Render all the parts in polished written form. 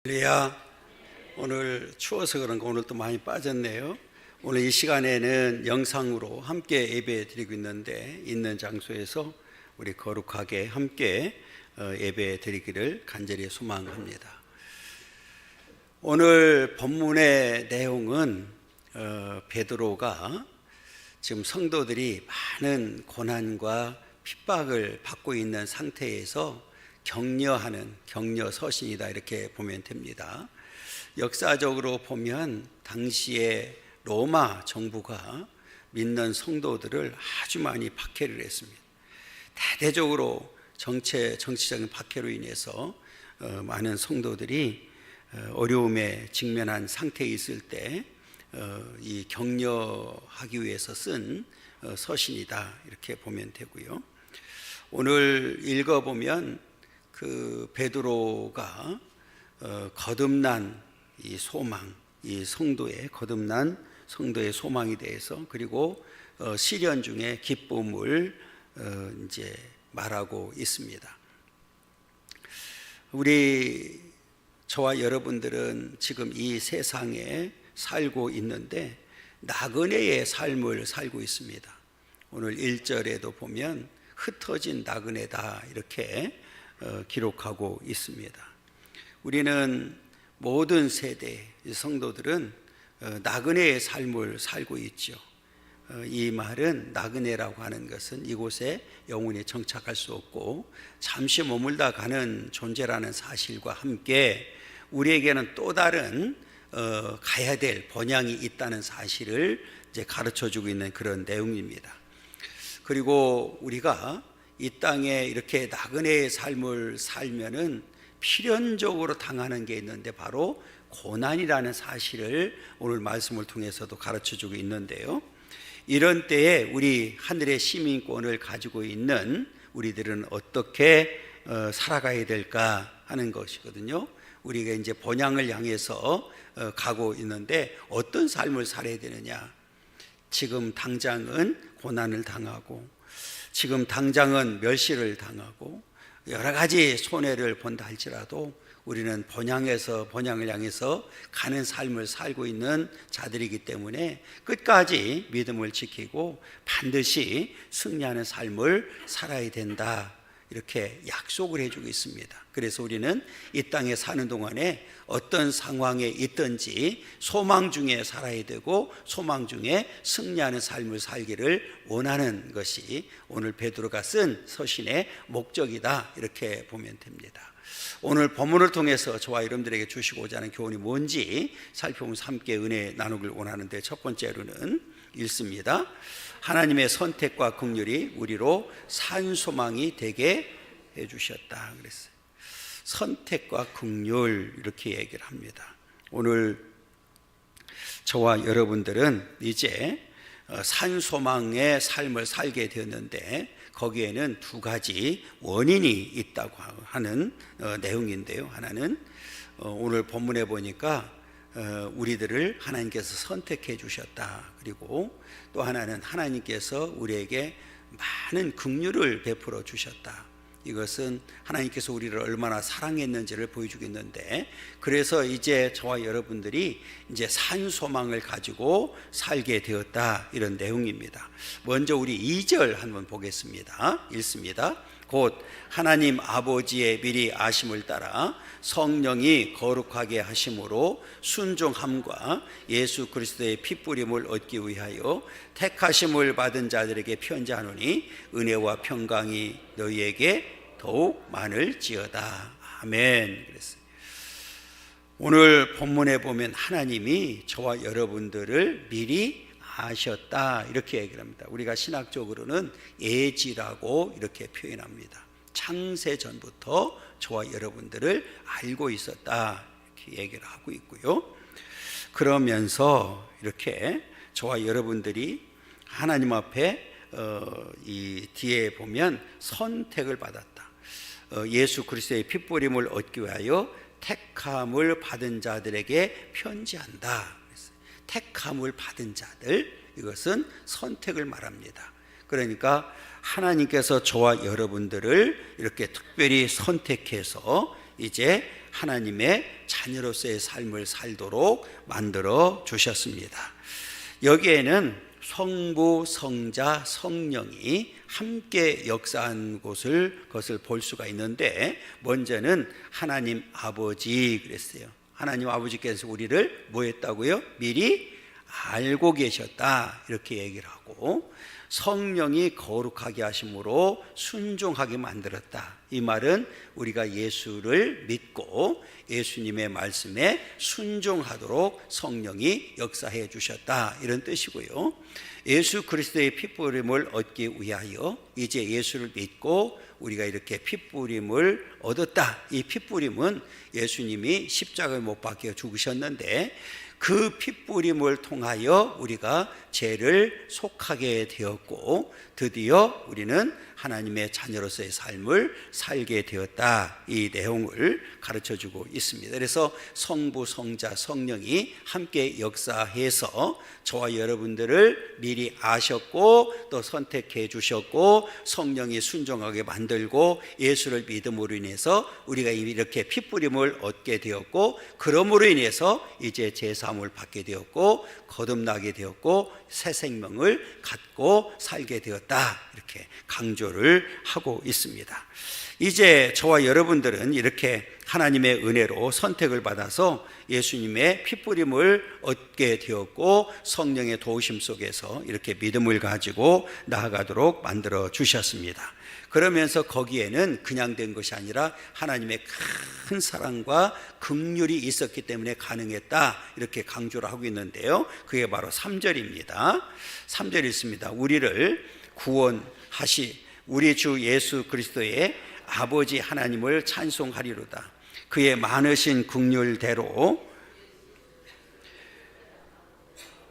할렐루야. 오늘 추워서 그런가 오늘 또 많이 빠졌네요. 오늘 이 시간에는 영상으로 함께 예배 드리고 있는 장소에서 우리 거룩하게 함께 예배 드리기를 간절히 소망합니다. 오늘 본문의 내용은 베드로가 지금 성도들이 많은 고난과 핍박을 받고 있는 상태에서 격려하는 격려 서신이다, 이렇게 보면 됩니다. 역사적으로 보면 당시에 로마 정부가 믿는 성도들을 아주 많이 박해를 했습니다. 대대적으로 정치적인 박해로 인해서 많은 성도들이 어려움에 직면한 상태에 있을 때 이 격려하기 위해서 쓴 서신이다, 이렇게 보면 되고요. 오늘 읽어보면 그 베드로가 거듭난 이 소망, 이 성도의 거듭난 성도의 소망에 대해서, 그리고 시련 중에 기쁨을 이제 말하고 있습니다. 저와 여러분들은 지금 이 세상에 살고 있는데 나그네의 삶을 살고 있습니다. 오늘 1절에도 보면 흩어진 나그네다, 이렇게 기록하고 있습니다. 우리는 모든 세대 성도들은 나그네의 삶을 살고 있죠. 이 말은, 나그네라고 하는 것은 이곳에 영원히 정착할 수 없고 잠시 머물다 가는 존재라는 사실과 함께 우리에게는 또 다른 가야 될 본향이 있다는 사실을 이제 가르쳐주고 있는 그런 내용입니다. 그리고 우리가 이 땅에 이렇게 나그네의 삶을 살면은 필연적으로 당하는 게 있는데 바로 고난이라는 사실을 오늘 말씀을 통해서도 가르쳐주고 있는데요. 이런 때에 우리 하늘의 시민권을 가지고 있는 우리들은 어떻게 살아가야 될까 하는 것이거든요. 우리가 이제 본향을 향해서 가고 있는데 어떤 삶을 살아야 되느냐. 지금 당장은 고난을 당하고, 지금 당장은 멸시를 당하고 여러 가지 손해를 본다 할지라도 우리는 본향을 향해서 가는 삶을 살고 있는 자들이기 때문에 끝까지 믿음을 지키고 반드시 승리하는 삶을 살아야 된다, 이렇게 약속을 해주고 있습니다. 그래서 우리는 이 땅에 사는 동안에 어떤 상황에 있든지 소망 중에 살아야 되고 소망 중에 승리하는 삶을 살기를 원하는 것이 오늘 베드로가 쓴 서신의 목적이다, 이렇게 보면 됩니다. 오늘 본문을 통해서 저와 여러분들에게 주시고자 하는 교훈이 뭔지 살펴보면서 함께 은혜 나누길 원하는데, 첫 번째로는 읽습니다. 하나님의 선택과 긍휼이 우리로 산 소망이 되게 해주셨다 그랬어요. 선택과 긍휼, 이렇게 얘기를 합니다. 오늘 저와 여러분들은 이제 산 소망의 삶을 살게 되었는데 거기에는 두 가지 원인이 있다고 하는 내용인데요. 하나는 오늘 본문에 보니까 우리들을 하나님께서 선택해 주셨다. 그리고 또 하나는 하나님께서 우리에게 많은 긍휼을 베풀어 주셨다. 이것은 하나님께서 우리를 얼마나 사랑했는지를 보여주고 있는데, 그래서 이제 저와 여러분들이 이제 산 소망을 가지고 살게 되었다, 이런 내용입니다. 먼저 우리 2절 한번 보겠습니다. 읽습니다. 곧 하나님 아버지의 미리 아심을 따라 성령이 거룩하게 하심으로 순종함과 예수 그리스도의 피뿌림을 얻기 위하여 택하심을 받은 자들에게 편지하노니 은혜와 평강이 너희에게 더욱 많을지어다. 아멘. 그랬어요. 오늘 본문에 보면 하나님이 저와 여러분들을 미리 아셨다, 이렇게 얘기를 합니다. 우리가 신학적으로는 예지라고 이렇게 표현합니다. 창세 전부터 저와 여러분들을 알고 있었다, 이렇게 얘기를 하고 있고요. 그러면서 이렇게 저와 여러분들이 하나님 앞에 이 뒤에 보면 선택을 받았다. 예수 그리스도의 피뿌림을 얻기 위하여 택함을 받은 자들에게 편지한다. 택함을 받은 자들, 이것은 선택을 말합니다. 그러니까 하나님께서 저와 여러분들을 이렇게 특별히 선택해서 이제 하나님의 자녀로서의 삶을 살도록 만들어 주셨습니다. 여기에는 성부, 성자, 성령이 함께 역사한 것을 볼 수가 있는데, 먼저는 하나님 아버지 그랬어요. 하나님 아버지께서 우리를 뭐 했다고요? 미리 알고 계셨다, 이렇게 얘기를 하고, 성령이 거룩하게 하심으로 순종하게 만들었다. 이 말은 우리가 예수를 믿고 예수님의 말씀에 순종하도록 성령이 역사해 주셨다, 이런 뜻이고요. 예수 그리스도의 핏부림을 얻기 위하여 이제 예수를 믿고 우리가 이렇게 핏부림을 얻었다. 이 핏부림은 예수님이 십자가에 못 박혀 죽으셨는데, 그 핏부림을 통하여 우리가 죄를 속하게 되었고 드디어 우리는 하나님의 자녀로서의 삶을 살게 되었다, 이 내용을 가르쳐주고 있습니다. 그래서 성부, 성자, 성령이 함께 역사해서 저와 여러분들을 미리 아셨고 또 선택해 주셨고 성령이 순종하게 만들고 예수를 믿음으로 인해서 우리가 이렇게 핏부림을 얻게 되었고, 그러므로 인해서 이제 제사함을 받게 되었고 거듭나게 되었고 새 생명을 갖고 살게 되었다, 이렇게 강조를 하고 있습니다. 이제 저와 여러분들은 이렇게 하나님의 은혜로 선택을 받아서 예수님의 핏부림을 얻게 되었고 성령의 도우심 속에서 이렇게 믿음을 가지고 나아가도록 만들어 주셨습니다. 그러면서 거기에는 그냥 된 것이 아니라 하나님의 큰 사랑과 긍휼이 있었기 때문에 가능했다, 이렇게 강조를 하고 있는데요. 그게 바로 3절입니다. 3절이 있습니다. 우리를 구원하시 우리 주 예수 그리스도의 아버지 하나님을 찬송하리로다. 그의 많으신 긍휼대로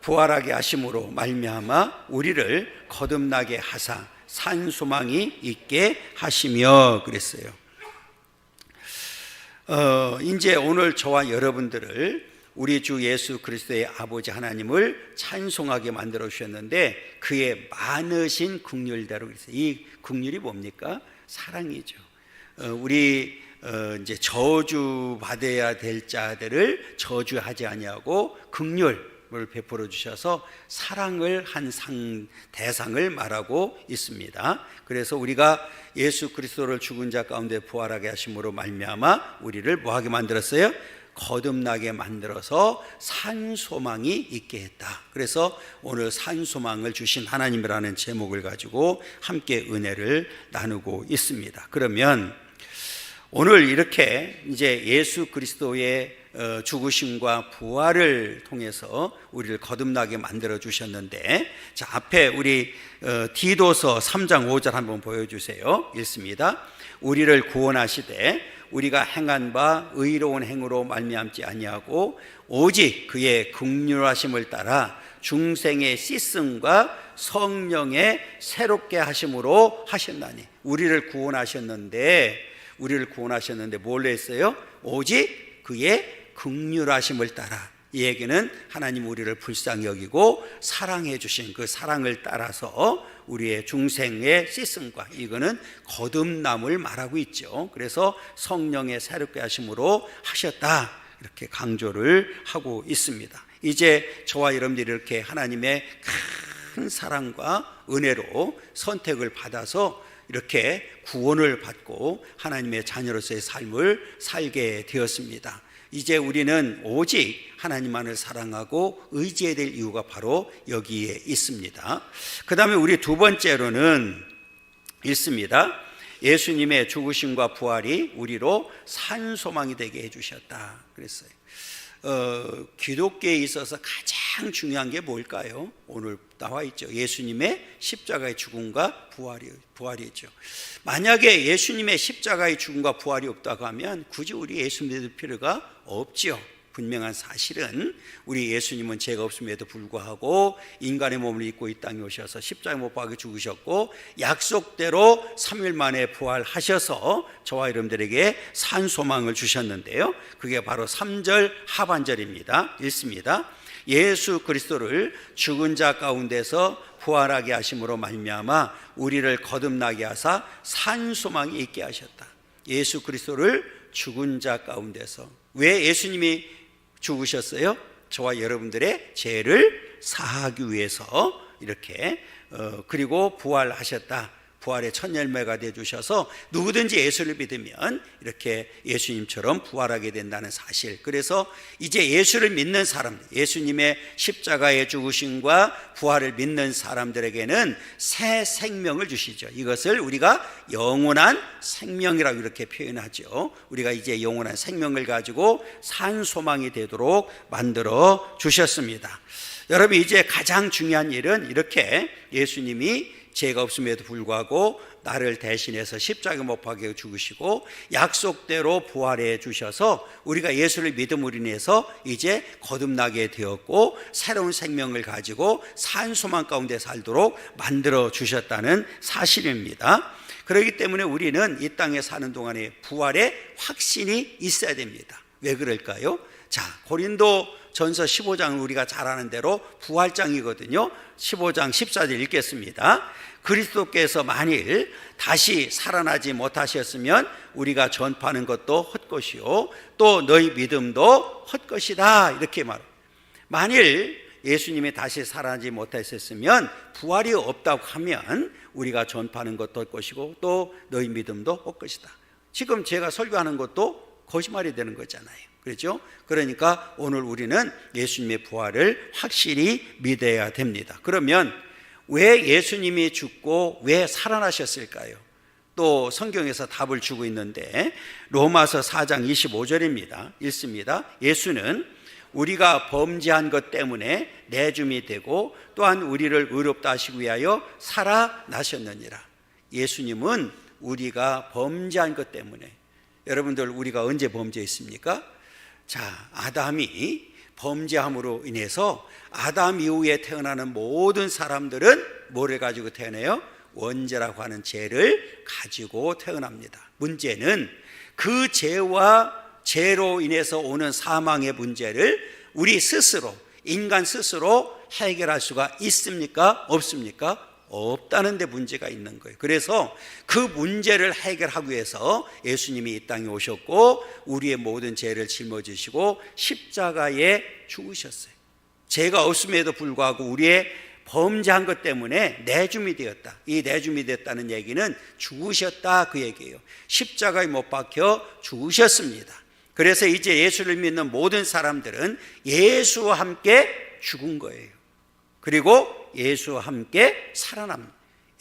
부활하게 하심으로 말미암아 우리를 거듭나게 하사 산 소망이 있게 하시며 그랬어요. 이제 오늘 저와 여러분들을 우리 주 예수 그리스도의 아버지 하나님을 찬송하게 만들어 주셨는데, 그의 많으신 긍휼대로 그랬어요. 이 긍휼이 뭡니까? 사랑이죠. 우리 이제 저주 받아야 될 자들을 저주하지 아니하고 긍휼을 베풀어 주셔서 사랑을 한 대상을 말하고 있습니다. 그래서 우리가 예수 그리스도를 죽은 자 가운데 부활하게 하심으로 말미암아 우리를 뭐하게 만들었어요? 거듭나게 만들어서 산소망이 있게 했다. 그래서 오늘 산소망을 주신 하나님이라는 제목을 가지고 함께 은혜를 나누고 있습니다. 그러면 오늘 이렇게 이제 예수 그리스도의 죽으심과 부활을 통해서 우리를 거듭나게 만들어 주셨는데, 자, 앞에 우리 디도서 3장 5절 한번 보여주세요. 읽습니다. 우리를 구원하시되 우리가 행한 바 의로운 행으로 말미암지 아니하고 오직 그의 긍휼하심을 따라 중생의 씻음과 성령의 새롭게 하심으로 하셨나니. 우리를 구원하셨는데 뭘 했어요? 오직 그의 긍휼하심을 따라. 이 얘기는 하나님 우리를 불쌍히 여기고 사랑해 주신 그 사랑을 따라서 우리의 중생의 씻음과, 이거는 거듭남을 말하고 있죠. 그래서 성령의 새롭게 하심으로 하셨다, 이렇게 강조를 하고 있습니다. 이제 저와 여러분들이 이렇게 하나님의 큰 사랑과 은혜로 선택을 받아서 이렇게 구원을 받고 하나님의 자녀로서의 삶을 살게 되었습니다. 이제 우리는 오직 하나님만을 사랑하고 의지해야 될 이유가 바로 여기에 있습니다. 그 다음에 우리 두 번째로는 있습니다. 예수님의 죽으심과 부활이 우리로 산 소망이 되게 해주셨다 그랬어요. 기독교에 있어서 가장 중요한 게 뭘까요? 오늘 나와 있죠. 예수님의 십자가의 죽음과 부활이죠. 만약에 예수님의 십자가의 죽음과 부활이 없다고 하면 굳이 우리 예수 믿을 필요가 없죠. 분명한 사실은 우리 예수님은 죄가 없음에도 불구하고 인간의 몸을 입고 이 땅에 오셔서 십자가에 못 박혀 죽으셨고 약속대로 3일 만에 부활하셔서 저와 여러분들에게 산 소망을 주셨는데요. 그게 바로 3절 하반절입니다. 읽습니다. 예수 그리스도를 죽은 자 가운데서 부활하게 하심으로 말미암아 우리를 거듭나게 하사 산 소망이 있게 하셨다. 예수 그리스도를 죽은 자 가운데서. 왜 예수님이 죽으셨어요? 저와 여러분들의 죄를 사하기 위해서 이렇게 그리고 부활하셨다. 부활의 첫 열매가 되어주셔서 누구든지 예수를 믿으면 이렇게 예수님처럼 부활하게 된다는 사실. 그래서 이제 예수를 믿는 사람, 예수님의 십자가의 죽으심과 부활을 믿는 사람들에게는 새 생명을 주시죠. 이것을 우리가 영원한 생명이라고 이렇게 표현하죠. 우리가 이제 영원한 생명을 가지고 산 소망이 되도록 만들어 주셨습니다. 여러분, 이제 가장 중요한 일은 이렇게 예수님이 죄가 없음에도 불구하고 나를 대신해서 십자가 못 박혀 죽으시고 약속대로 부활해 주셔서 우리가 예수를 믿음으로 인해서 이제 거듭나게 되었고 새로운 생명을 가지고 산 소망 가운데 살도록 만들어 주셨다는 사실입니다. 그렇기 때문에 우리는 이 땅에 사는 동안에 부활의 확신이 있어야 됩니다. 왜 그럴까요? 자, 고린도 전서 15장은 우리가 잘 아는 대로 부활장이거든요. 15장 14절 읽겠습니다. 그리스도께서 만일 다시 살아나지 못하셨으면 우리가 전파하는 것도 헛것이요 또 너희 믿음도 헛것이다. 이렇게 말합니다. 만일 예수님이 다시 살아나지 못하셨으면 부활이 없다고 하면 우리가 전파하는 것도 헛것이고 또 너희 믿음도 헛것이다. 지금 제가 설교하는 것도 거짓말이 되는 거잖아요. 그렇죠? 그러니까 오늘 우리는 예수님의 부활을 확실히 믿어야 됩니다. 그러면 왜 예수님이 죽고 왜 살아나셨을까요? 또 성경에서 답을 주고 있는데 로마서 4장 25절입니다. 읽습니다. 예수는 우리가 범죄한 것 때문에 내줌이 되고 또한 우리를 의롭다 하시기 위하여 살아나셨느니라. 예수님은 우리가 범죄한 것 때문에, 여러분들 우리가 언제 범죄했습니까? 자, 아담이 범죄함으로 인해서 아담 이후에 태어나는 모든 사람들은 뭐를 가지고 태어나요? 원죄라고 하는 죄를 가지고 태어납니다. 문제는 그 죄와 죄로 인해서 오는 사망의 문제를 우리 스스로, 인간 스스로 해결할 수가 있습니까? 없습니까? 없다는 데 문제가 있는 거예요. 그래서 그 문제를 해결하기 위해서 예수님이 이 땅에 오셨고 우리의 모든 죄를 짊어지시고 십자가에 죽으셨어요. 죄가 없음에도 불구하고 우리의 범죄한 것 때문에 내줌이 되었다. 이 내줌이 됐다는 얘기는 죽으셨다, 그 얘기예요. 십자가에 못 박혀 죽으셨습니다. 그래서 이제 예수를 믿는 모든 사람들은 예수와 함께 죽은 거예요. 그리고 예수와 함께 살아납니다.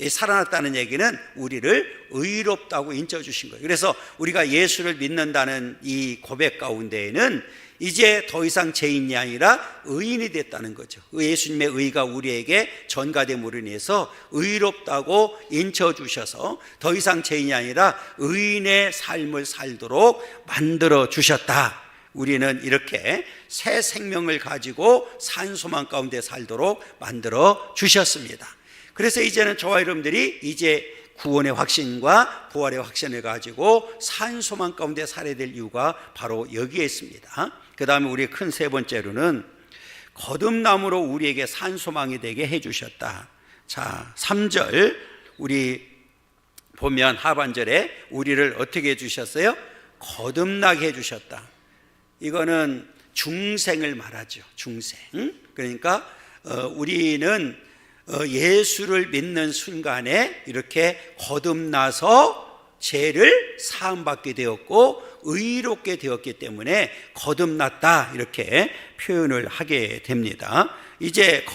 살아났다는 얘기는 우리를 의롭다고 인정해주신 거예요. 그래서 우리가 예수를 믿는다는 이 고백 가운데에는 이제 더 이상 죄인이 아니라 의인이 됐다는 거죠. 예수님의 의가 우리에게 전가됨으로 인해서 의롭다고 인쳐주셔서 더 이상 죄인이 아니라 의인의 삶을 살도록 만들어 주셨다. 우리는 이렇게 새 생명을 가지고 산 소망 가운데 살도록 만들어 주셨습니다. 그래서 이제는 저와 여러분들이 이제 구원의 확신과 부활의 확신을 가지고 산 소망 가운데 살아야 될 이유가 바로 여기에 있습니다. 그 다음에 우리 큰 세 번째로는 거듭남으로 우리에게 산 소망이 되게 해주셨다. 자, 3절 우리 보면 하반절에 우리를 어떻게 해주셨어요? 거듭나게 해주셨다. 이거는 중생을 말하죠. 중생. 그러니까 우리는 예수를 믿는 순간에 이렇게 거듭나서 죄를 사함받게 되었고 의롭게 되었기 때문에 거듭났다, 이렇게 표현을 하게 됩니다. 이제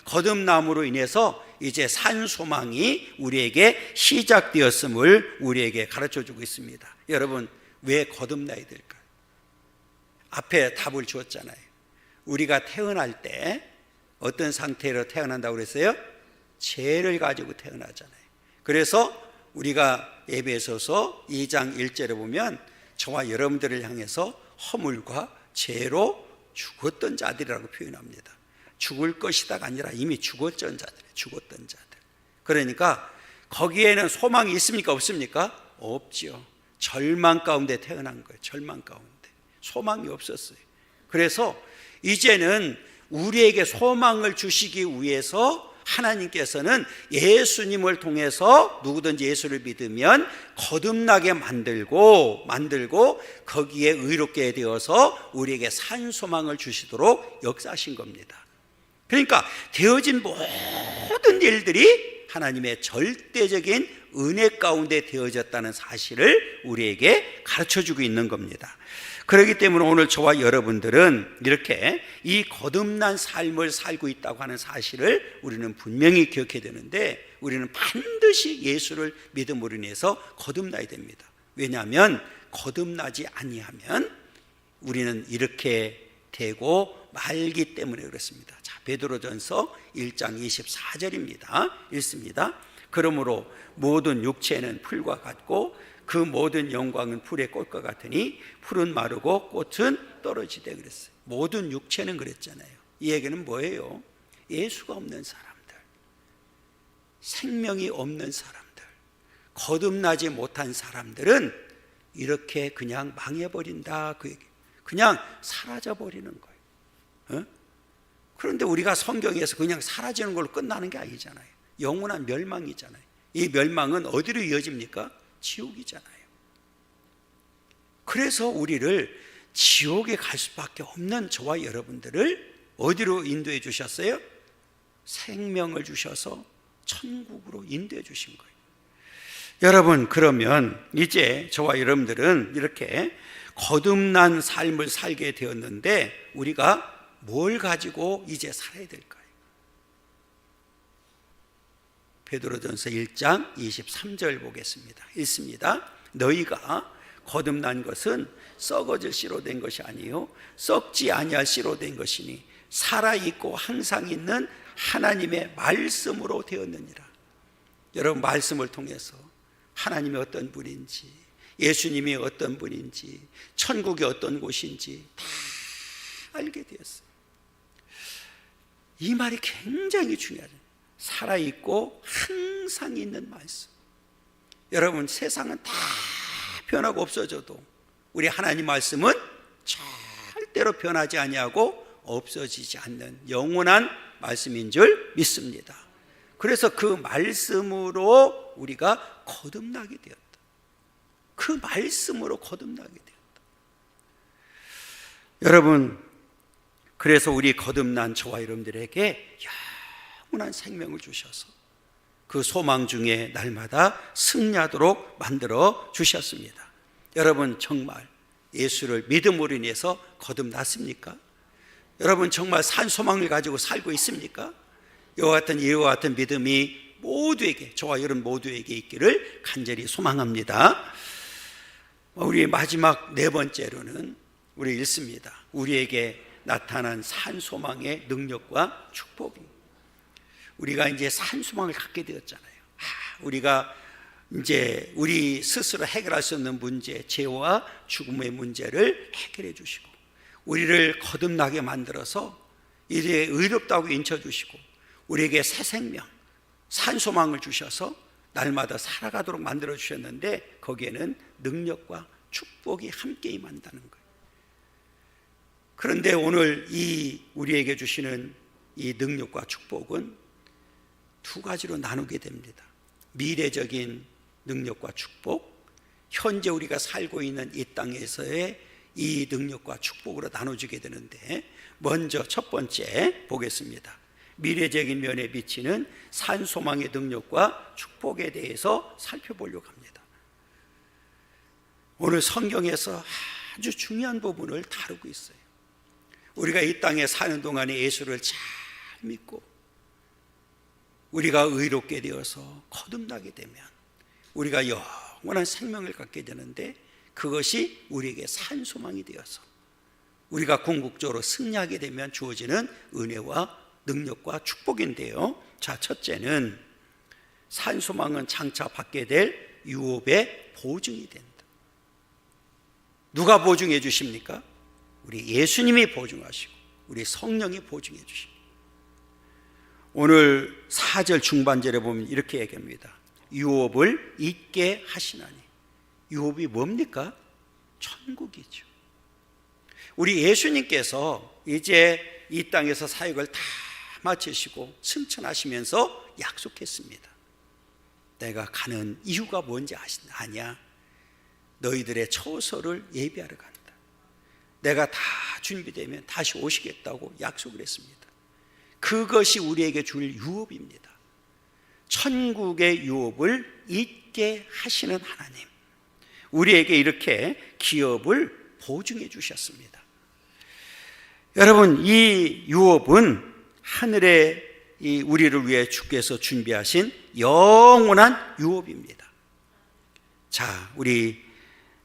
거듭남으로 인해서 이제 산 소망이 우리에게 시작되었음을 우리에게 가르쳐주고 있습니다. 여러분, 왜 거듭나야 될까요? 앞에 답을 주었잖아요. 우리가 태어날 때 어떤 상태로 태어난다고 그랬어요? 죄를 가지고 태어나잖아요. 그래서 우리가 에베소서 2장 1절에 보면 저와 여러분들을 향해서 허물과 죄로 죽었던 자들이라고 표현합니다. 죽을 것이다가 아니라 이미 죽었던 자들, 죽었던 자들. 그러니까 거기에는 소망이 있습니까? 없습니까? 없죠. 절망 가운데 태어난 거예요. 절망 가운데. 소망이 없었어요. 그래서 이제는 우리에게 소망을 주시기 위해서 하나님께서는 예수님을 통해서 누구든지 예수를 믿으면 거듭나게 만들고 거기에 의롭게 되어서 우리에게 산 소망을 주시도록 역사하신 겁니다. 그러니까 되어진 모든 일들이 하나님의 절대적인 은혜 가운데 되어졌다는 사실을 우리에게 가르쳐주고 있는 겁니다. 그렇기 때문에 오늘 저와 여러분들은 이렇게 이 거듭난 삶을 살고 있다고 하는 사실을 우리는 분명히 기억해야 되는데, 우리는 반드시 예수를 믿음으로 인해서 거듭나야 됩니다. 왜냐하면 거듭나지 아니하면 우리는 이렇게 되고 말기 때문에 그렇습니다. 자, 베드로전서 1장 24절입니다. 읽습니다. 그러므로 모든 육체는 풀과 같고 그 모든 영광은 풀의 꽃과 같으니 풀은 마르고 꽃은 떨어지되 그랬어요. 모든 육체는 그랬잖아요. 이 얘기는 뭐예요? 예수가 없는 사람들, 생명이 없는 사람들, 거듭나지 못한 사람들은 이렇게 그냥 망해버린다, 그 얘기. 그냥 사라져버리는 거예요. 그런데 우리가 성경에서 그냥 사라지는 걸로 끝나는 게 아니잖아요. 영원한 멸망이잖아요. 이 멸망은 어디로 이어집니까? 지옥이잖아요. 그래서 우리를 지옥에 갈 수밖에 없는 저와 여러분들을 어디로 인도해 주셨어요? 생명을 주셔서 천국으로 인도해 주신 거예요. 여러분, 그러면 이제 저와 여러분들은 이렇게 거듭난 삶을 살게 되었는데 우리가 뭘 가지고 이제 살아야 될까요? 베드로전서 1장 23절 보겠습니다. 읽습니다. 너희가 거듭난 것은 썩어질 씨로 된 것이 아니요 썩지 아니할 씨로 된 것이니 살아있고 항상 있는 하나님의 말씀으로 되었느니라. 여러분, 말씀을 통해서 하나님이 어떤 분인지, 예수님이 어떤 분인지, 천국이 어떤 곳인지 다 알게 되었어요. 이 말이 굉장히 중요하죠. 살아있고 항상 있는 말씀. 여러분, 세상은 다 변하고 없어져도 우리 하나님 말씀은 절대로 변하지 아니하고 없어지지 않는 영원한 말씀인 줄 믿습니다. 그래서 그 말씀으로 우리가 거듭나게 되었다. 그 말씀으로 거듭나게 되었다. 여러분, 그래서 우리 거듭난 저와 여러분들에게 영원한 생명을 주셔서 그 소망 중에 날마다 승리하도록 만들어 주셨습니다. 여러분, 정말 예수를 믿음으로 인해서 거듭났습니까? 여러분, 정말 산 소망을 가지고 살고 있습니까? 이와 같은 믿음이 모두에게, 저와 여러분 모두에게 있기를 간절히 소망합니다. 우리 마지막 네 번째로는 우리 읽습니다. 우리에게 나타난 산 소망의 능력과 축복입니다. 우리가 이제 산 소망을 갖게 되었잖아요. 우리가 이제 우리 스스로 해결할 수 없는 문제, 죄와 죽음의 문제를 해결해 주시고 우리를 거듭나게 만들어서 이제 의롭다고 인쳐주시고 우리에게 새 생명, 산 소망을 주셔서 날마다 살아가도록 만들어 주셨는데 거기에는 능력과 축복이 함께 임한다는 거예요. 그런데 오늘 이 우리에게 주시는 이 능력과 축복은 두 가지로 나누게 됩니다. 미래적인 능력과 축복, 현재 우리가 살고 있는 이 땅에서의 이 능력과 축복으로 나눠지게 되는데, 먼저 첫 번째 보겠습니다. 미래적인 면에 비치는 산 소망의 능력과 축복에 대해서 살펴보려고 합니다. 오늘 성경에서 아주 중요한 부분을 다루고 있어요. 우리가 이 땅에 사는 동안에 예수를 잘 믿고 우리가 의롭게 되어서 거듭나게 되면 우리가 영원한 생명을 갖게 되는데, 그것이 우리에게 산 소망이 되어서 우리가 궁극적으로 승리하게 되면 주어지는 은혜와 능력과 축복인데요. 자, 첫째는 산 소망은 장차 받게 될 유업의 보증이 된다. 누가 보증해 주십니까? 우리 예수님이 보증하시고 우리 성령이 보증해 주십니다. 오늘 4절 중반절에 보면 이렇게 얘기합니다. 유업을 잊게 하시나니. 유업이 뭡니까? 천국이죠. 우리 예수님께서 이제 이 땅에서 사역을 다 마치시고 승천하시면서 약속했습니다. 내가 가는 이유가 뭔지 아냐? 너희들의 처소를 예비하러 간다. 내가 다 준비되면 다시 오시겠다고 약속을 했습니다. 그것이 우리에게 줄 유업입니다. 천국의 유업을 잊게 하시는 하나님, 우리에게 이렇게 기업을 보증해 주셨습니다. 여러분, 이 유업은 하늘에 우리를 위해 주께서 준비하신 영원한 유업입니다. 자, 우리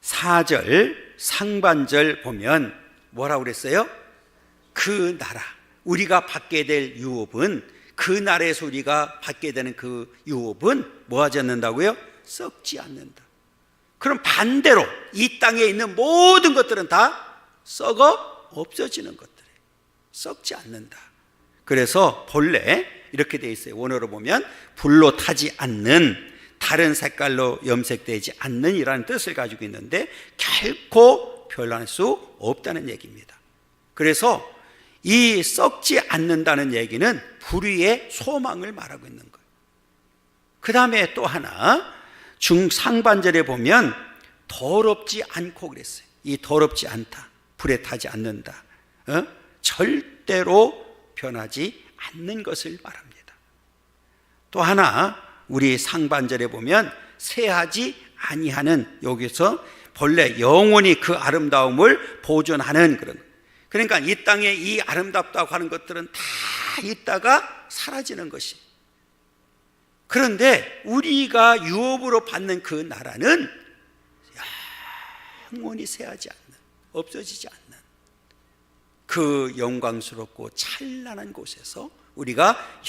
4절 상반절 보면 뭐라고 그랬어요? 그 나라, 우리가 받게 될 유업은, 그 나라에서 우리가 받게 되는 그 유업은 뭐 하지 않는다고요? 썩지 않는다. 그럼 반대로 이 땅에 있는 모든 것들은 다 썩어 없어지는 것들이에요. 썩지 않는다. 그래서 본래 이렇게 돼 있어요. 원어로 보면 불로 타지 않는, 다른 색깔로 염색되지 않는 이라는 뜻을 가지고 있는데 결코 변할 수 없다는 얘기입니다. 그래서 이 썩지 않는다는 얘기는 불의의 소망을 말하고 있는 거예요. 그 다음에 또 하나 중상반절에 보면 더럽지 않고 그랬어요. 이 더럽지 않다, 불에 타지 않는다, 절대로 변하지 않는 것을 말합니다. 또 하나 우리 상반절에 보면 새하지 아니하는, 여기서 본래 영원히 그 아름다움을 보존하는 그런, 그러니까 이 땅에 이 아름답다고 하는 것들은 다 있다가 사라지는 것이, 그런데 우리가 유업으로 받는 그 나라는 영원히 새하지 않는, 없어지지 않는 그 영광스럽고 찬란한 곳에서 우리가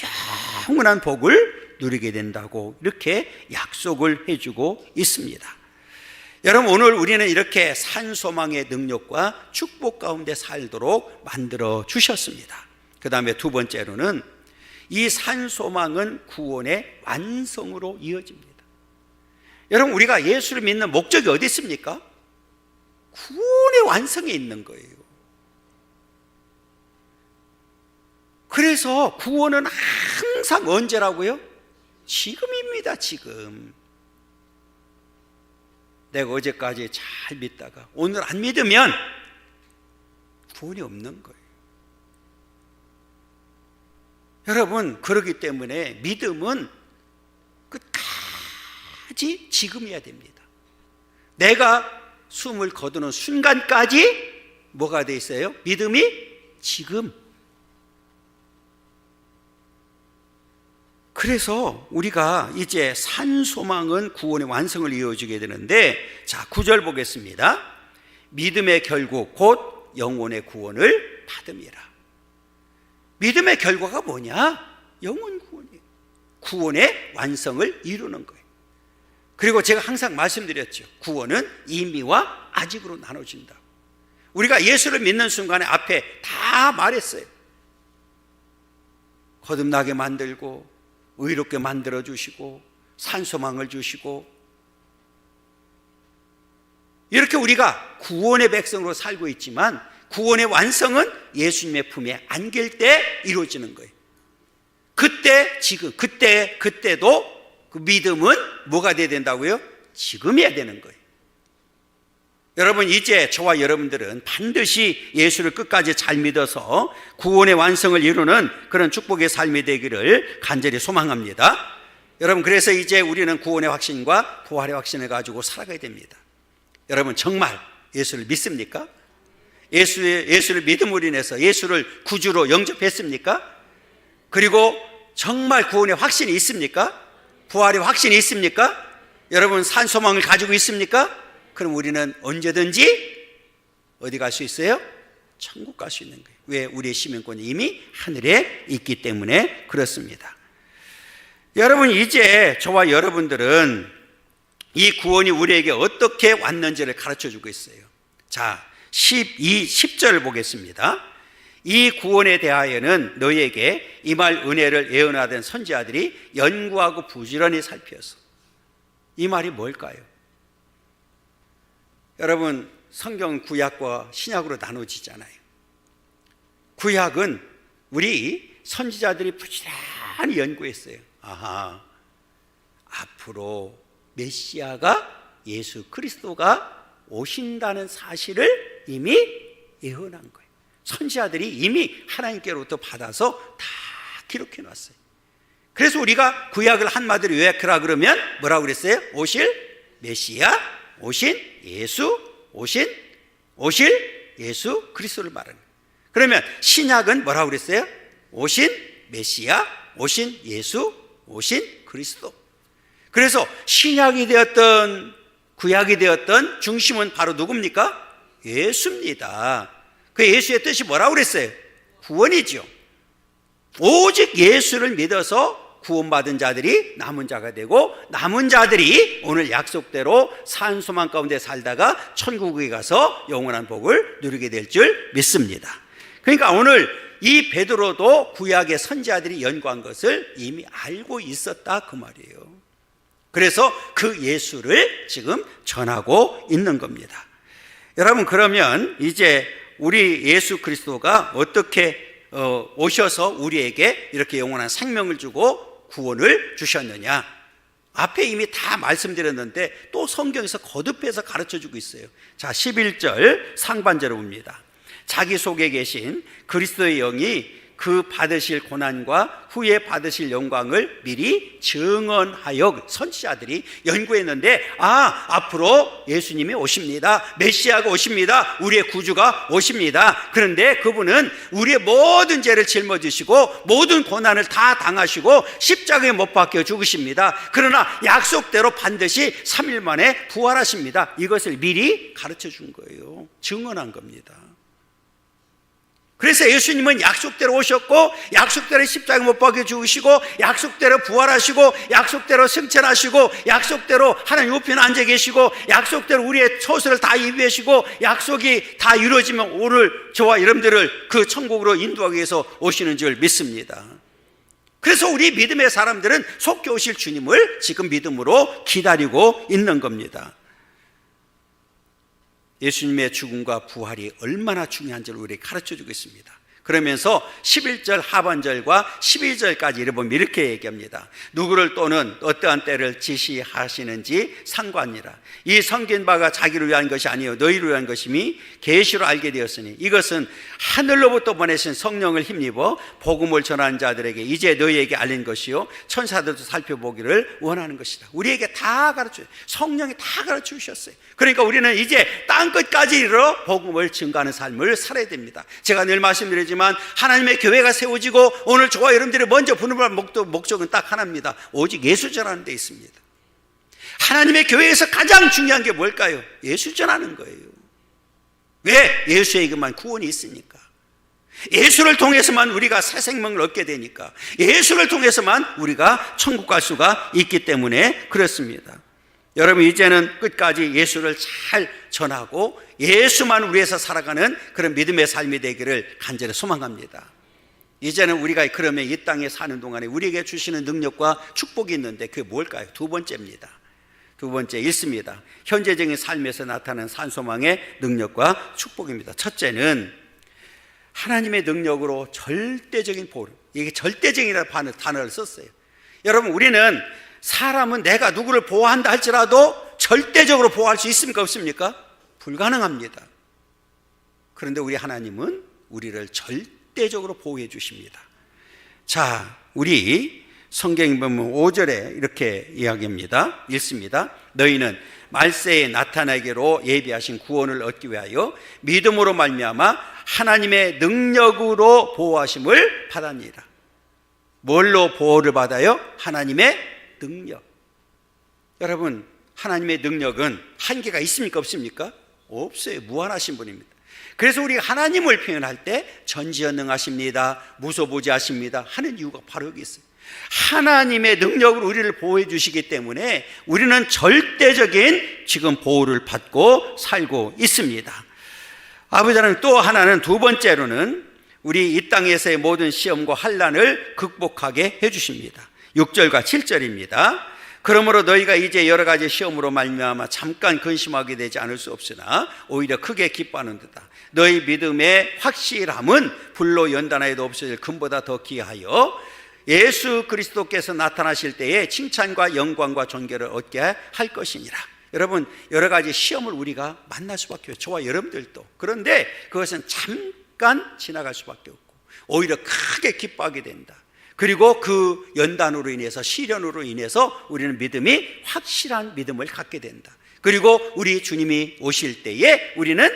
영원한 복을 누리게 된다고 이렇게 약속을 해주고 있습니다. 여러분, 오늘 우리는 이렇게 산소망의 능력과 축복 가운데 살도록 만들어 주셨습니다. 그 다음에 두 번째로는 이 산소망은 구원의 완성으로 이어집니다. 여러분, 우리가 예수를 믿는 목적이 어디 있습니까? 구원의 완성에 있는 거예요. 그래서 구원은 항상 언제라고요? 지금입니다. 지금. 내가 어제까지 잘 믿다가 오늘 안 믿으면 구원이 없는 거예요. 여러분, 그렇기 때문에 믿음은 끝까지 지금이어야 됩니다. 내가 숨을 거두는 순간까지 뭐가 돼 있어요? 믿음이 지금. 그래서 우리가 이제 산소망은 구원의 완성을 이어주게 되는데, 자, 9절 보겠습니다. 믿음의 결국 곧 영혼의 구원을 받음이라. 믿음의 결과가 뭐냐? 영혼 구원이에요. 구원의 완성을 이루는 거예요. 그리고 제가 항상 말씀드렸죠. 구원은 이미와 아직으로 나눠진다. 우리가 예수를 믿는 순간에 앞에 다 말했어요. 거듭나게 만들고 의롭게 만들어주시고 산소망을 주시고, 이렇게 우리가 구원의 백성으로 살고 있지만 구원의 완성은 예수님의 품에 안길 때 이루어지는 거예요. 그때, 지금, 그때도 그 믿음은 뭐가 돼야 된다고요? 지금이어야 되는 거예요. 여러분, 이제 저와 여러분들은 반드시 예수를 끝까지 잘 믿어서 구원의 완성을 이루는 그런 축복의 삶이 되기를 간절히 소망합니다. 여러분, 그래서 이제 우리는 구원의 확신과 부활의 확신을 가지고 살아가야 됩니다. 여러분, 정말 예수를 믿습니까? 예수를 믿음으로 인해서 예수를 구주로 영접했습니까? 그리고 정말 구원의 확신이 있습니까? 부활의 확신이 있습니까? 여러분, 산소망을 가지고 있습니까? 그럼 우리는 언제든지 어디 갈 수 있어요? 천국 갈 수 있는 거예요. 왜? 우리의 시민권이 이미 하늘에 있기 때문에 그렇습니다. 여러분, 이제 저와 여러분들은 이 구원이 우리에게 어떻게 왔는지를 가르쳐 주고 있어요. 자, 10절을 보겠습니다. 이 구원에 대하여는 너희에게 임할 은혜를 예언하던 선지자들이 연구하고 부지런히 살피었어. 이 말이 뭘까요? 여러분, 성경 구약과 신약으로 나눠지잖아요. 구약은 우리 선지자들이 부지런히 연구했어요. 아하, 앞으로 메시아가 예수 그리스도가 오신다는 사실을 이미 예언한 거예요. 선지자들이 이미 하나님께로부터 받아서 다 기록해 놨어요. 그래서 우리가 구약을 한마디로 요약하라 그러면 뭐라고 그랬어요? 오실 메시아, 오신 예수, 오실 예수 그리스도를 말하는 거예요. 그러면 신약은 뭐라고 그랬어요? 오신 메시아, 오신 예수, 오신 그리스도. 그래서 신약이 되었던 구약이 되었던 중심은 바로 누굽니까? 예수입니다. 그 예수의 뜻이 뭐라고 그랬어요? 구원이죠. 오직 예수를 믿어서 구원받은 자들이 남은 자가 되고, 남은 자들이 오늘 약속대로 산소망 가운데 살다가 천국에 가서 영원한 복을 누리게 될 줄 믿습니다. 그러니까 오늘 이 베드로도 구약의 선지자들이 연구한 것을 이미 알고 있었다 그 말이에요. 그래서 그 예수를 지금 전하고 있는 겁니다. 여러분, 그러면 이제 우리 예수 그리스도가 어떻게 오셔서 우리에게 이렇게 영원한 생명을 주고 구원을 주셨느냐? 앞에 이미 다 말씀드렸는데 또 성경에서 거듭해서 가르쳐주고 있어요. 자, 11절 상반절을 봅니다. 자기 속에 계신 그리스도의 영이 그 받으실 고난과 후에 받으실 영광을 미리 증언하여, 선지자들이 연구했는데, 앞으로 예수님이 오십니다. 메시아가 오십니다. 우리의 구주가 오십니다. 그런데 그분은 우리의 모든 죄를 짊어지시고 모든 고난을 다 당하시고 십자가에 못 박혀 죽으십니다. 그러나 약속대로 반드시 3일 만에 부활하십니다. 이것을 미리 가르쳐 준 거예요. 증언한 겁니다. 그래서 예수님은 약속대로 오셨고, 약속대로 십자가에 못 박혀 죽으시고, 약속대로 부활하시고, 약속대로 승천하시고, 약속대로 하나님 우편에 앉아 계시고, 약속대로 우리의 처소를 다 입으시고, 약속이 다 이루어지면 오늘 저와 여러분들을 그 천국으로 인도하기 위해서 오시는 줄 믿습니다. 그래서 우리 믿음의 사람들은 속히 오실 주님을 지금 믿음으로 기다리고 있는 겁니다. 예수님의 죽음과 부활이 얼마나 중요한지를 우리에게 가르쳐주고 있습니다. 그러면서 11절 하반절과 12절까지 읽어보면 이렇게 얘기합니다. 누구를 또는 어떠한 때를 지시하시는지 상관이라. 이 섬긴 바가 자기를 위한 것이 아니요 너희를 위한 것임이 계시로 알게 되었으니 이것은 하늘로부터 보내신 성령을 힘입어 복음을 전하는 자들에게 이제 너희에게 알린 것이요 천사들도 살펴보기를 원하는 것이다. 우리에게 다 가르쳐요. 성령이 다 가르쳐 주셨어요. 그러니까 우리는 이제 땅끝까지 이르러 복음을 증거하는 삶을 살아야 됩니다. 제가 늘 말씀드리지만 하나님의 교회가 세워지고 오늘 저와 여러분들이 먼저 부르는 목적은 딱 하나입니다. 오직 예수 전하는 데 있습니다. 하나님의 교회에서 가장 중요한 게 뭘까요? 예수 전하는 거예요. 왜? 예수에게만 구원이 있으니까. 예수를 통해서만 우리가 새 생명을 얻게 되니까. 예수를 통해서만 우리가 천국 갈 수가 있기 때문에 그렇습니다. 여러분, 이제는 끝까지 예수를 잘 전하고 예수만 우리에서 살아가는 그런 믿음의 삶이 되기를 간절히 소망합니다. 이제는 우리가 그러면 이 땅에 사는 동안에 우리에게 주시는 능력과 축복이 있는데 그게 뭘까요? 두 번째입니다. 두 번째 있습니다. 현재적인 삶에서 나타나는 산소망의 능력과 축복입니다. 첫째는 하나님의 능력으로 절대적인 보호. 이게 절대적이라는 단어를 썼어요. 여러분, 우리는 사람은 내가 누구를 보호한다 할지라도 절대적으로 보호할 수 있습니까? 없습니까? 불가능합니다. 그런데 우리 하나님은 우리를 절대적으로 보호해 주십니다. 자, 우리 성경에 보면 5절에 이렇게 이야기합니다. 읽습니다. 너희는 말세에 나타나기로 예비하신 구원을 얻기 위하여 믿음으로 말미암아 하나님의 능력으로 보호하심을 받았느니라. 뭘로 보호를 받아요? 하나님의 능력. 여러분, 하나님의 능력은 한계가 있습니까? 없습니까? 없어요. 무한하신 분입니다. 그래서 우리가 하나님을 표현할 때 전지전능하십니다, 무소부지하십니다 하는 이유가 바로 여기 있어요. 하나님의 능력으로 우리를 보호해 주시기 때문에 우리는 절대적인 지금 보호를 받고 살고 있습니다. 아버지 하나님, 또 하나는 두 번째로는 우리 이 땅에서의 모든 시험과 환난을 극복하게 해주십니다. 6절과 7절입니다. 그러므로 너희가 이제 여러 가지 시험으로 말미암아 잠깐 근심하게 되지 않을 수 없으나 오히려 크게 기뻐하는 듯다. 너희 믿음의 확실함은 불로 연단하여도 없어질 금보다 더 귀하여 예수 그리스도께서 나타나실 때에 칭찬과 영광과 존귀를 얻게 할 것이니라. 여러분, 여러 가지 시험을 우리가 만날 수밖에 없어요. 저와 여러분들도. 그런데 그것은 잠깐 지나갈 수밖에 없고 오히려 크게 기뻐하게 된다. 그리고 그 연단으로 인해서, 시련으로 인해서 우리는 믿음이 확실한 믿음을 갖게 된다. 그리고 우리 주님이 오실 때에 우리는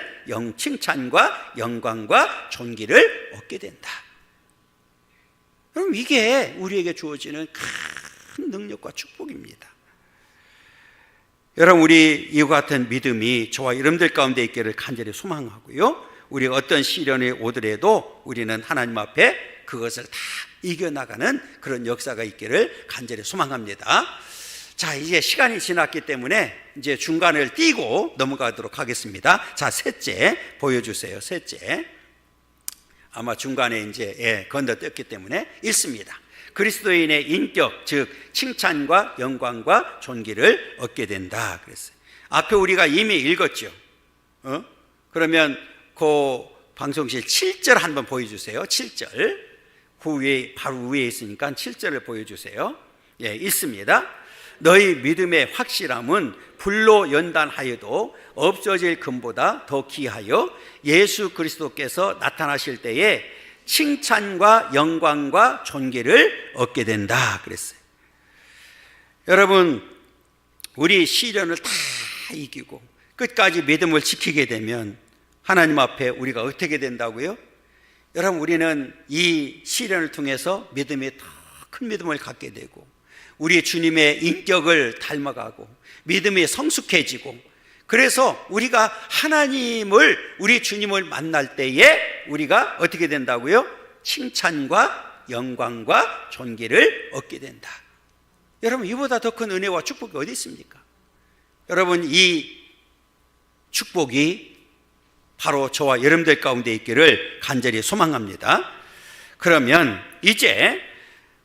칭찬과 영광과 존귀를 얻게 된다. 그럼 이게 우리에게 주어지는 큰 능력과 축복입니다. 여러분, 우리 이와 같은 믿음이 저와 여러분들 가운데 있기를 간절히 소망하고요, 우리 어떤 시련이 오더라도 우리는 하나님 앞에 그것을 다 이겨나가는 그런 역사가 있기를 간절히 소망합니다. 자, 이제 시간이 지났기 때문에 이제 중간을 띄고 넘어가도록 하겠습니다. 자, 셋째 보여주세요. 셋째, 아마 중간에 이제 건너뛰었기 때문에 읽습니다. 그리스도인의 인격, 즉 칭찬과 영광과 존귀를 얻게 된다 그랬어요. 앞에 우리가 이미 읽었죠. 그러면 그 방송실 7절 한번 보여주세요. 7절, 그 위에, 바로 위에 있으니까 7절을 보여주세요. 읽습니다. 너희 믿음의 확실함은 불로 연단하여도 없어질 금보다 더 귀하여 예수 그리스도께서 나타나실 때에 칭찬과 영광과 존귀를 얻게 된다 그랬어요. 여러분, 우리 시련을 다 이기고 끝까지 믿음을 지키게 되면 하나님 앞에 우리가 어떻게 된다고요? 여러분, 우리는 이 시련을 통해서 믿음이 더 큰 믿음을 갖게 되고 우리 주님의 인격을 닮아가고 믿음이 성숙해지고, 그래서 우리가 하나님을, 우리 주님을 만날 때에 우리가 어떻게 된다고요? 칭찬과 영광과 존귀를 얻게 된다. 여러분, 이보다 더 큰 은혜와 축복이 어디 있습니까? 여러분, 이 축복이 바로 저와 여러분들 가운데 있기를 간절히 소망합니다. 그러면 이제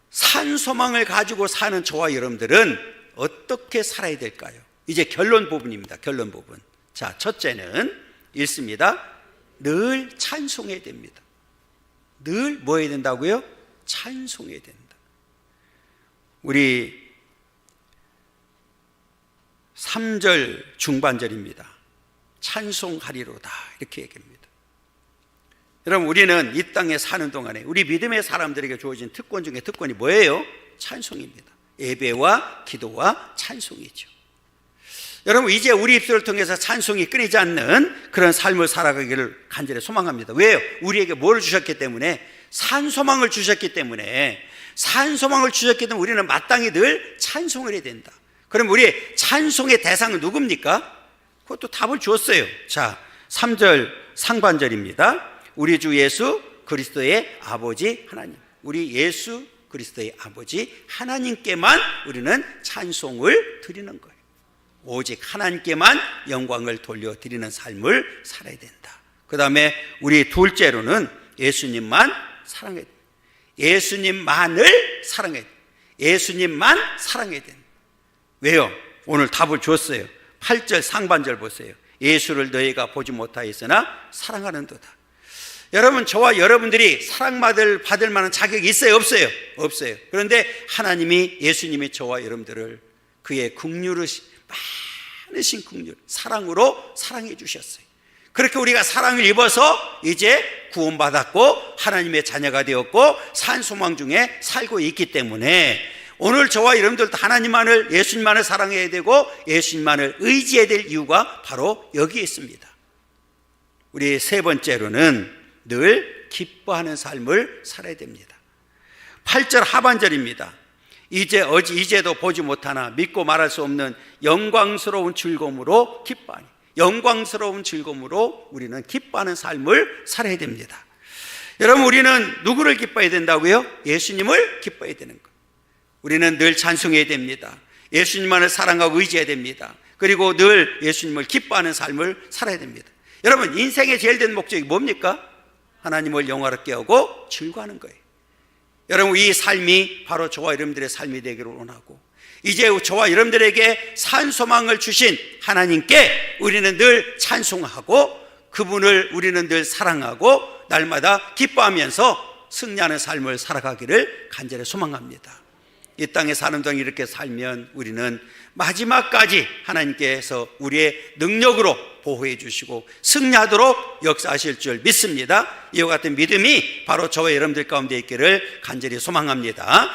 산 소망을 가지고 사는 저와 여러분들은 어떻게 살아야 될까요? 이제 결론 부분입니다. 결론 부분. 자, 첫째는 읽습니다. 늘 찬송해야 됩니다. 늘 뭐 해야 된다고요? 찬송해야 된다. 우리 3절 중반절입니다. 찬송하리로다, 이렇게 얘기합니다. 여러분, 우리는 이 땅에 사는 동안에 우리 믿음의 사람들에게 주어진 특권 중에 특권이 뭐예요? 찬송입니다. 예배와 기도와 찬송이죠. 여러분, 이제 우리 입술을 통해서 찬송이 끊이지 않는 그런 삶을 살아가기를 간절히 소망합니다. 왜요? 우리에게 뭘 주셨기 때문에? 산소망을 주셨기 때문에. 산소망을 주셨기 때문에 우리는 마땅히 늘 찬송을 해야 된다. 그럼 우리 찬송의 대상은 누굽니까? 그것도 답을 주었어요. 자, 3절 상반절입니다. 우리 주 예수 그리스도의 아버지 하나님, 우리 예수 그리스도의 아버지 하나님께만 우리는 찬송을 드리는 거예요. 오직 하나님께만 영광을 돌려드리는 삶을 살아야 된다. 그 다음에 우리 둘째로는 예수님만 사랑해야 된다. 예수님만을 사랑해야 된다. 예수님만 사랑해야 된다. 왜요? 오늘 답을 줬어요. 8절 상반절 보세요. 예수를 너희가 보지 못하였으나 사랑하는도다. 여러분, 저와 여러분들이 사랑받을 만한 자격이 있어요? 없어요? 없어요. 그런데 하나님이, 예수님이 저와 여러분들을 그의 긍휼을, 많으신 긍휼, 사랑으로 사랑해 주셨어요. 그렇게 우리가 사랑을 입어서 이제 구원받았고 하나님의 자녀가 되었고 산소망 중에 살고 있기 때문에 오늘 저와 여러분들도 하나님만을, 예수님만을 사랑해야 되고 예수님만을 의지해야 될 이유가 바로 여기에 있습니다. 우리 세 번째로는 늘 기뻐하는 삶을 살아야 됩니다. 8절 하반절입니다. 이제도 보지 못하나 믿고 말할 수 없는 영광스러운 즐거움으로 기뻐하니, 영광스러운 즐거움으로 우리는 기뻐하는 삶을 살아야 됩니다. 여러분, 우리는 누구를 기뻐해야 된다고요? 예수님을 기뻐해야 되는 거예요. 우리는 늘 찬송해야 됩니다. 예수님만을 사랑하고 의지해야 됩니다. 그리고 늘 예수님을 기뻐하는 삶을 살아야 됩니다. 여러분, 인생의 제일 된 목적이 뭡니까? 하나님을 영화롭게 하고 즐거워하는 거예요. 여러분, 이 삶이 바로 저와 여러분들의 삶이 되기를 원하고, 이제 저와 여러분들에게 산소망을 주신 하나님께 우리는 늘 찬송하고 그분을 우리는 늘 사랑하고 날마다 기뻐하면서 승리하는 삶을 살아가기를 간절히 소망합니다. 이 땅에 사는 동안 이렇게 살면 우리는 마지막까지 하나님께서 우리의 능력으로 보호해 주시고 승리하도록 역사하실 줄 믿습니다. 이와 같은 믿음이 바로 저와 여러분들 가운데 있기를 간절히 소망합니다.